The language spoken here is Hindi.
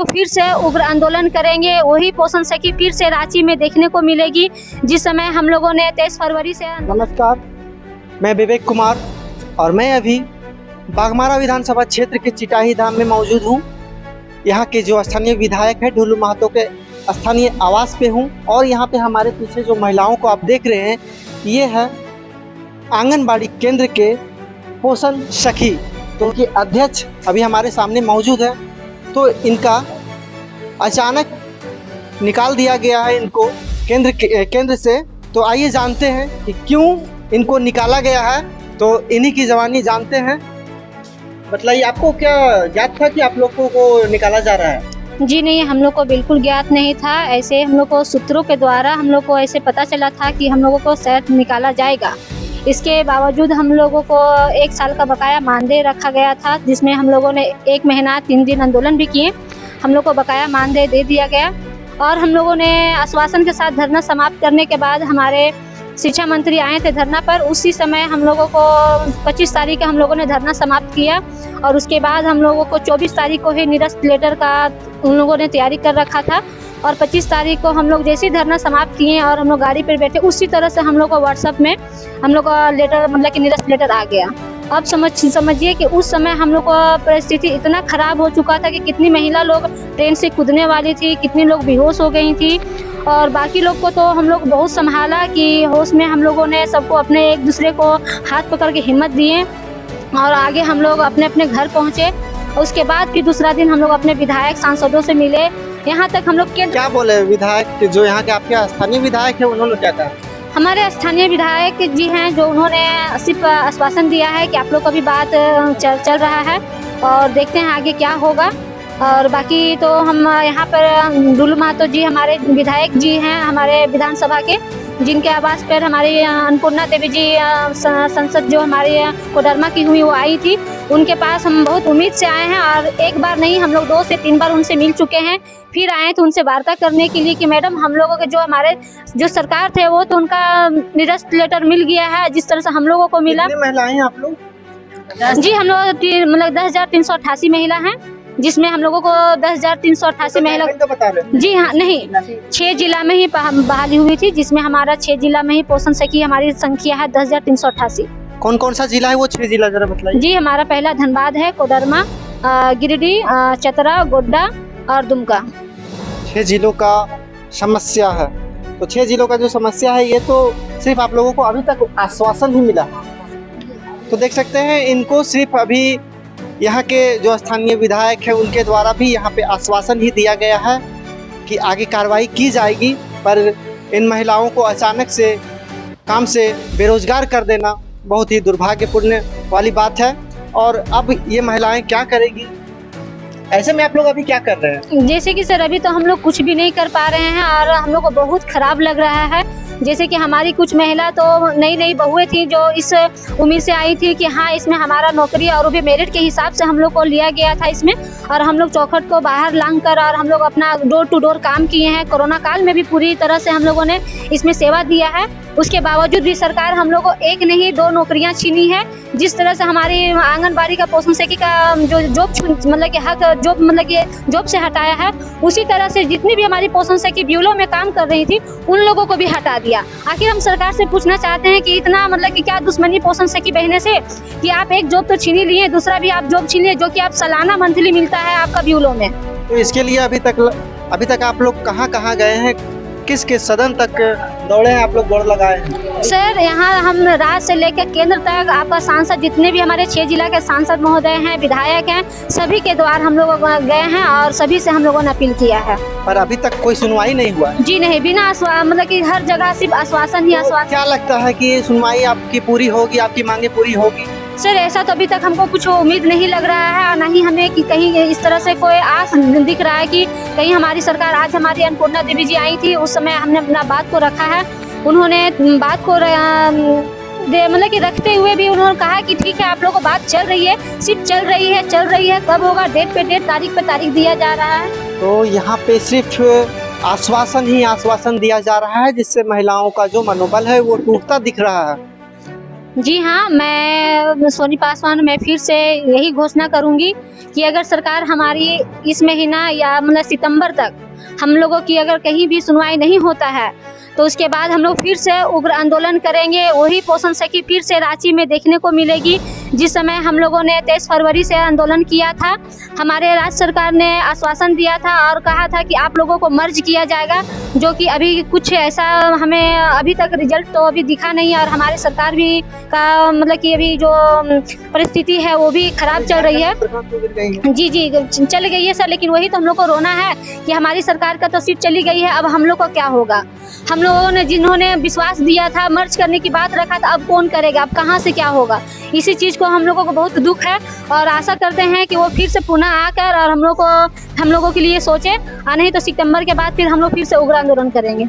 लोग फिर से उग्र आंदोलन करेंगे। वही पोषण सखी फिर से रांची में देखने को मिलेगी, जिस समय हम लोगों ने 23 फरवरी से। नमस्कार, मैं विवेक कुमार और मैं अभी बाघमारा विधानसभा क्षेत्र के चिटाही धाम में मौजूद हूँ। यहाँ के जो स्थानीय विधायक है ढुलू महतो के स्थानीय आवास पे हूँ और यहाँ पे हमारे पीछे जो महिलाओं को आप देख रहे हैं, ये है आंगनबाड़ी केंद्र के पोषण सखी। तो उनके अध्यक्ष अभी हमारे सामने मौजूद है। तो इनका अचानक निकाल दिया गया है इनको केंद्र से। तो आइए जानते हैं कि क्यों इनको निकाला गया है। तो इन्हीं की जवानी जानते हैं। बताइए, आपको क्या ज्ञात था कि आप लोगों को निकाला जा रहा है? जी नहीं, हम लोग को बिल्कुल ज्ञात नहीं था। ऐसे हम लोग को सूत्रों के द्वारा हम लोग को ऐसे पता चला था कि हम लोगों को शायद निकाला जाएगा। इसके बावजूद हम लोगों को 1 साल का बकाया मानदेय रखा गया था, जिसमें हम लोगों ने 1 महीना 3 दिन आंदोलन भी किए। हम लोग को बकाया मानदेय दे दिया गया और हम लोगों ने आश्वासन के साथ धरना समाप्त करने के बाद हमारे शिक्षा मंत्री आए थे धरना पर। उसी समय हम लोगों को 25 तारीख को हम लोगों ने धरना समाप्त किया और उसके बाद हम लोगों को 24 तारीख को ही निरस्त लेटर का उन लोगों ने तैयारी कर रखा था। और 25 तारीख को हम लोग जैसे ही धरना समाप्त किए और हम लोग गाड़ी पर बैठे, उसी तरह से हम लोग को व्हाट्सएप में हम लोग का लेटर मतलब कि निरस्त लेटर आ गया। अब समझिए कि उस समय हम लोग का परिस्थिति इतना ख़राब हो चुका था कि कितनी महिला लोग ट्रेन से कूदने वाली थी, कितनी लोग बेहोश हो गई थी और बाकी लोग को तो हम लोग बहुत संभाला कि होश में हम लोगों ने सबको अपने एक दूसरे को हाथ पकड़ के हिम्मत दिए और आगे हम लोग अपने अपने घर पहुँचे। उसके बाद फिर दूसरा दिन हम लोग अपने विधायक सांसदों से मिले। यहाँ तक हम लोग क्या बोले विधायक जो यहाँ के आपके स्थानीय विधायक है, उन्होंने क्या कहा? हमारे स्थानीय विधायक जी हैं जो उन्होंने सिर्फ आश्वासन दिया है कि आप लोग का भी बात चल रहा है और देखते हैं आगे क्या होगा। और बाकी तो हम यहाँ पर ढुलू महतो जी हमारे विधायक जी हैं हमारे विधानसभा के, जिनके आवास पर हमारी अन्नपूर्णा देवी जी संसद जो हमारे कोडरमा की हुई वो आई थी, उनके पास हम बहुत उम्मीद से आए हैं और एक बार नहीं हम लोग 2 से 3 बार उनसे मिल चुके हैं। फिर आए तो उनसे वार्ता करने के लिए कि मैडम हम लोगों के जो हमारे जो सरकार थे वो तो उनका निरस्त लेटर मिल गया है जिस तरह से हम लोगों को मिला। कितनी महिलाएं आप लोग? जी हम लोग मतलब 10,388 महिला हैं, जिसमें हम लोगों को 10,388 महिला तो बता रहे। जी हाँ, नहीं 6 जिला में ही बहाली हुई थी, जिसमें हमारा 6 जिला में ही पोषण सखी हमारी संख्या है 10,388। कौन कौन सा जिला है वो 6 जिला जरा बताइए? जी हमारा पहला धनबाद है, कोडरमा, गिरिडीह, चतरा, गोड्डा और दुमका। 6 जिलों का समस्या है। तो 6 जिलों का जो समस्या है ये तो सिर्फ आप लोगों को अभी तक आश्वासन ही मिला। तो देख सकते हैं इनको सिर्फ अभी यहाँ के जो स्थानीय विधायक है उनके द्वारा भी यहाँ पे आश्वासन ही दिया गया है कि आगे कार्रवाई की जाएगी, पर इन महिलाओं को अचानक से काम से बेरोजगार कर देना बहुत ही दुर्भाग्यपूर्ण वाली बात है। और अब ये महिलाएं क्या करेगी? ऐसे में आप लोग अभी क्या कर रहे हैं? जैसे कि सर अभी तो हम लोग कुछ भी नहीं कर पा रहे हैं और हम लोग को बहुत खराब लग रहा है। जैसे कि हमारी कुछ महिला तो नई बहुएं थी जो इस उम्मीद से आई थी कि हाँ इसमें हमारा नौकरी और वो भी मेरिट के हिसाब से हम लोग को लिया गया था इसमें, और हम लोग चौखट को बाहर लांग कर और हम लोग अपना डोर टू डोर काम किए हैं। कोरोना काल में भी पूरी तरह से हम लोगों ने इसमें सेवा दिया है। उसके बावजूद भी सरकार हम लोग को 1 नहीं 2 नौकरियां छीनी है। जिस तरह से हमारी आंगनबाड़ी का पोषण सखी का जो जॉब मतलब कि हक जॉब मतलब कि जॉब से हटाया है, उसी तरह से जितनी भी हमारी पोषण सखी ब्यूरो में काम कर रही थी उन लोगों को भी हटा दिया। आखिर हम सरकार से पूछना चाहते हैं कि इतना मतलब कि क्या दुश्मनी पोषण सखी बहने से कि आप एक जॉब तो छीनी लिए, दूसरा भी आप जॉब छीन लिए जो कि आप सालाना मंथली मिलता है आपका ब्यूरो में। तो इसके लिए अभी तक आप लोग कहाँ गए हैं? किस सदन तक दौड़े हैं आप लोग, दौड़ लगाए हैं? सर यहाँ हम राज्य से लेकर केंद्र तक आपका सांसद जितने भी हमारे 6 जिला के सांसद महोदय हैं, विधायक हैं, सभी के द्वार हम लोग गए हैं और सभी से हम लोगों ने अपील किया है। पर अभी तक कोई सुनवाई नहीं हुआ? जी नहीं, बिना मतलब कि हर जगह सिर्फ आश्वासन ही आश्वासन। क्या लगता है कि सुनवाई आपकी पूरी होगी, आपकी मांगे पूरी होगी? सर ऐसा तो अभी तक हमको कुछ उम्मीद नहीं लग रहा है और ना ही हमें कि कहीं इस तरह से कोई आस दिख रहा है कि कहीं हमारी सरकार, आज हमारी अन्नपूर्णा देवी जी आई थी उस समय हमने अपना बात को रखा है, उन्होंने बात को मतलब कि रखते हुए भी उन्होंने कहा कि ठीक है आप लोगों को बात चल रही है, सिर्फ चल रही है, कब होगा डेट पे डेट, तारीख पे तारीख दिया जा रहा है। तो यहाँ पे सिर्फ आश्वासन ही आश्वासन दिया जा रहा है, जिससे महिलाओं का जो मनोबल है वो टूटता दिख रहा है। जी हाँ, मैं सोनी पासवान मैं फिर से यही घोषणा करूँगी कि अगर सरकार हमारी इस महीना या मतलब सितंबर तक हम लोगों की अगर कहीं भी सुनवाई नहीं होता है, तो उसके बाद हम लोग फिर से उग्र आंदोलन करेंगे। वही पोषण सखी फिर से रांची में देखने को मिलेगी, जिस समय हम लोगों ने 23 फरवरी से आंदोलन किया था। हमारे राज्य सरकार ने आश्वासन दिया था और कहा था कि आप लोगों को मर्ज किया जाएगा, जो कि अभी कुछ ऐसा हमें अभी तक रिजल्ट तो अभी दिखा नहीं है और हमारी सरकार भी का मतलब कि अभी जो परिस्थिति है वो भी खराब चल रही है। जी जी चल गई है सर, लेकिन वही तो हम लोग को रोना है कि हमारी सरकार का तो सीट चली गई है, अब हम लोग को क्या होगा। हम लोगों ने जिन्होंने विश्वास दिया था, मर्ज करने की बात रखा था, अब कौन करेगा, अब कहाँ से क्या होगा। इसी चीज़ को हम लोगों को बहुत दुख है और आशा करते हैं कि वो फिर से पुनः आकर और हम लोगों के लिए सोचे, और नहीं तो सितंबर के बाद फिर हम लोग फिर से उग्र आंदोलन करेंगे।